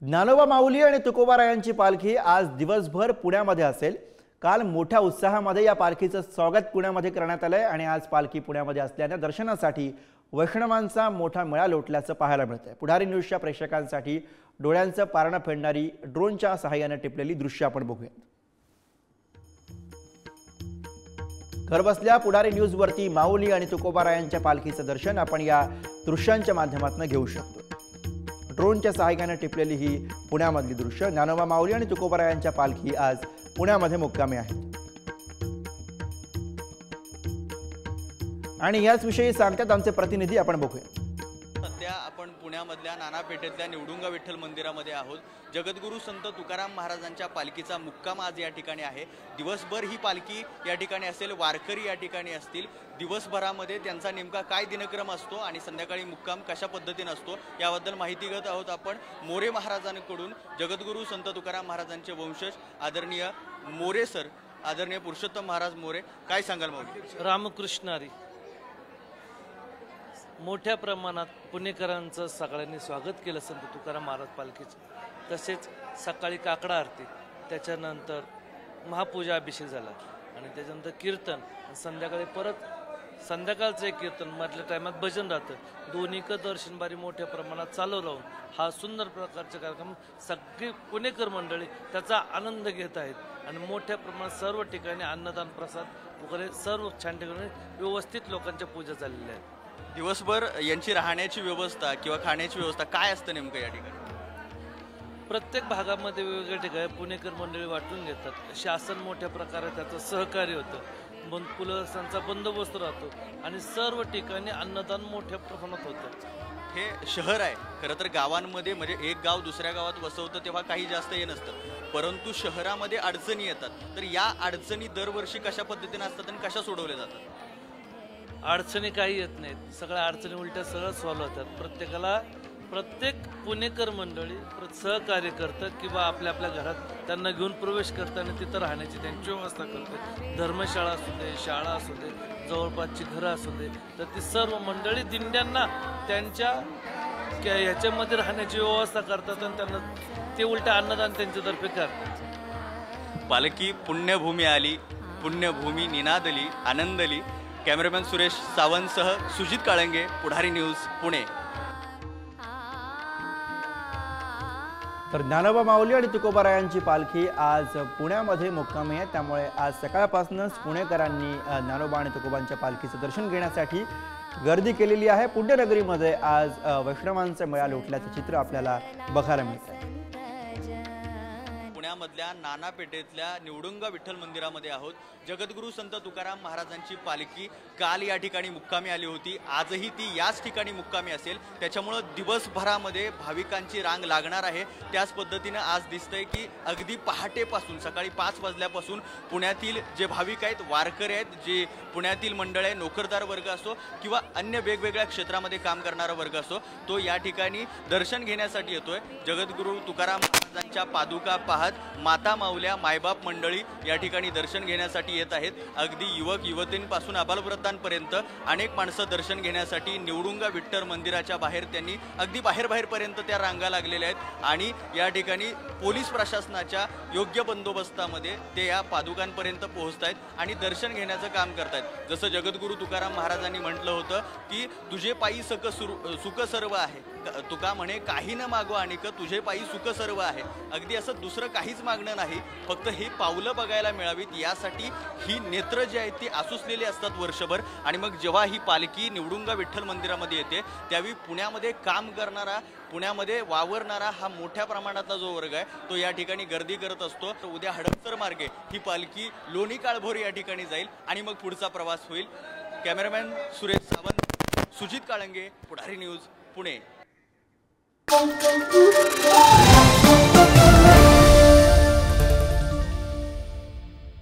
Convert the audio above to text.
ज्ञानोबा माऊली आणि तुकोबारायांची पालखी आज दिवसभर पुण्यामध्ये असेल। काल मोठ्या उत्साहामध्ये या पालखीचं स्वागत पुण्यामध्ये करण्यात आलंय आणि आज पालखी पुण्यामध्ये असल्याने दर्शनासाठी वैष्णवांचा मोठा मेळा लोटल्याचं पाहायला मिळतंय। पुढारी न्यूजच्या प्रेक्षकांसाठी डोळ्यांचं पारणं फेडणारी ड्रोनच्या सहाय्याने टिपलेली दृश्य आपण बघूया। घरबसल्या पुढारी न्यूज वरती माऊली आणि तुकोबारायांच्या पालखीचं दर्शन आपण या दृश्यांच्या माध्यमातून घेऊ शकतो। ड्रोनच्या सहाय्याने टिपलेली ही पुण्यामधली दृश्य। ज्ञानोबा माऊली आणि तुकोबारायांच्या पालखी आज पुण्यामध्ये मुक्कामी आहेत आणि याच विषयी सांगतात आमचे प्रतिनिधी, आपण बघूया। सध्या आपण पुण्यामधल्या नाना पेठेतल्या निवडुंगा विठ्ठल मंदिरामध्ये आहोत। जगद्गुरू संत तुकाराम महाराजांच्या पालखीचा मुक्काम आज या ठिकाणी आहे। दिवसभर ही पालखी या ठिकाणी असेल, वारकरी या ठिकाणी असतील। दिवसभरामध्ये त्यांचा नेमका काय दिनक्रम असतो आणि संध्याकाळी मुक्काम कशा पद्धतीने असतो याबद्दल माहिती घेत आहोत आपण मोरे महाराजांकडून। जगद्गुरू संत तुकाराम महाराजांचे वंशज आदरणीय मोरे सर, आदरणीय पुरुषोत्तम महाराज मोरे, काय सांगाल माऊली? रामकृष्ण हरी। मोठ्या प्रमाणात पुणेकरांचं सगळ्यांनी स्वागत केलं संत तुकाराम महाराज पालखीचं। तसेच सकाळी काकडा आरती, त्याच्यानंतर महापूजा अभिषेक झाला आणि त्याच्यानंतर कीर्तन, संध्याकाळी परत संध्याकाळचं एक कीर्तन, मधल्या टायमात भजन राहतं। दोन्हीचं दर्शन बारी मोठ्या प्रमाणात चालू राहून हा सुंदर प्रकारचा कार्यक्रम सगळी पुणेकर मंडळी त्याचा आनंद घेत आहेत आणि मोठ्या प्रमाणात सर्व ठिकाणी अन्नदान प्रसाद वगैरे सर्व छान ठिकाणी व्यवस्थित लोकांच्या पूजा झालेल्या आहेत। दिवसभर यांची राहण्याची व्यवस्था किंवा खाण्याची व्यवस्था काय असतं नेमकं या ठिकाणी? प्रत्येक भागामध्ये वेगवेगळ्या ठिकाणी पुणेकर मंडळी वाटून घेतात। शासन मोठ्या प्रकारे त्याचं सहकार्य होतं, पोलिसांचा बंदोबस्त राहतो आणि सर्व ठिकाणी अन्नदान मोठ्या प्रमाणात होतं। हे शहर आहे, खरं तर गावांमध्ये म्हणजे एक गाव दुसऱ्या गावात वसवतं तेव्हा काही जास्त हे नसतं, परंतु शहरामध्ये अडचणी येतात। तर या अडचणी दरवर्षी कशा पद्धतीने असतात आणि कशा सोडवल्या जातात? अडचणी काही येत नाहीत, सगळ्या अडचणी उलट्या सरळ सॉल्व्ह होतात। प्रत्येक पुणेकर मंडळी सहकार्य करतात किंवा आपल्या आपल्या घरात त्यांना घेऊन प्रवेश करतात आणि तिथं राहण्याची त्यांची व्यवस्था करतात। धर्मशाळा असू दे, शाळा असू दे, जवळपासची घरं असू दे, तर ती सर्व मंडळी दिंड्यांना त्यांच्या ह्याच्यामध्ये राहण्याची व्यवस्था करतात आणि त्यांना ते उलट अन्नदान त्यांच्यातर्फे करतात। पालखी पुण्यभूमी आली, पुण्यभूमी निनादली, आनंदली। कॅमेरामॅन सुरेश सावंतसह सुजित काळंगे, पुढारी न्यूज, पुणे। तर ज्ञानोबा माऊली आणि तुकोबारायांची पालखी आज पुण्यामध्ये मुक्कामी आहे, त्यामुळे आज सकाळपासूनच पुणेकरांनी ज्ञानोबा आणि तुकोबांच्या पालखीचं दर्शन घेण्यासाठी गर्दी केलेली आहे। पुण्यनगरीमध्ये आज वैष्णवांचा मेळा लोटल्याचं चित्र आपल्याला बघायला मिळतंय। पुण्यामधल्या नाना पेठेतल्या निवडुंगा विठ्ठल मंदिरामध्ये आहोत। जगद्गुरू संत तुकाराम महाराजांची पालखी काल या ठिकाणी मुक्कामी आली होती, आजही ती याच ठिकाणी मुक्कामी असेल, त्याच्यामुळे दिवसभरामध्ये भाविकांची रांग लागणार आहे। त्याच पद्धतीने आज दिसतंय की अगदी पहाटेपासून सकाळी 5 वाजल्यापासून पुण्यातील जे भाविक आहेत, वारकरी आहेत, जे पुण्यातील मंडळ आहे, नोकरदार वर्ग असो किंवा अन्य वेगवेगळ्या क्षेत्रामध्ये काम करणारा वर्ग असो, तो या ठिकाणी दर्शन घेण्यासाठी येतोय। जगद्गुरू तुकाराम महाराजांच्या पादुका पाहत माता माऊल्या, मायबाप मंडळी या ठिकाणी दर्शन घेण्यासाठी येत आहेत। अगदी युवक युवतींपासून अबालवृद्धांपर्यंत अनेक माणसं दर्शन घेण्यासाठी निवडुंगा विठ्ठल मंदिराच्या बाहेर त्यांनी अगदी बाहेरपर्यंत त्या रांगा लागलेल्या आहेत आणि या ठिकाणी पोलीस प्रशासनाच्या योग्य बंदोबस्तामध्ये ते या पादुकांपर्यंत पोहोचत आहेत आणि दर्शन घेण्याचं काम करतायत। जसं जगद्गुरू तुकाराम महाराजांनी म्हटलं होतं की तुझे पायी सुख सर्व आहे, तुका म्हणे काही न मागो आणिक तुझे पायी सुख सर्व आहे। अगदी असं दुसरं काहीच मागणं नाही, फक्त ही पावलं बघायला मिळावीत यासाठी ही नेत्र जी आहेत ती आसुसलेली असतात वर्षभर। आणि मग जेव्हा ही पालखी निवडुंगा विठ्ठल मंदिरामध्ये येते त्यावेळी पुण्यामध्ये काम करणारा, पुण्यामध्ये वावरणारा हा मोठ्या प्रमाणातला जो वर्ग आहे तो या ठिकाणी गर्दी करत असतो। तर उद्या हडपसर मार्गे ही पालखी लोणी काळभोर या ठिकाणी जाईल आणि मग पुढचा प्रवास होईल। कॅमेरामॅन सुरेश सावंत, सुजित काळंगे, पुढारी न्यूज, पुणे।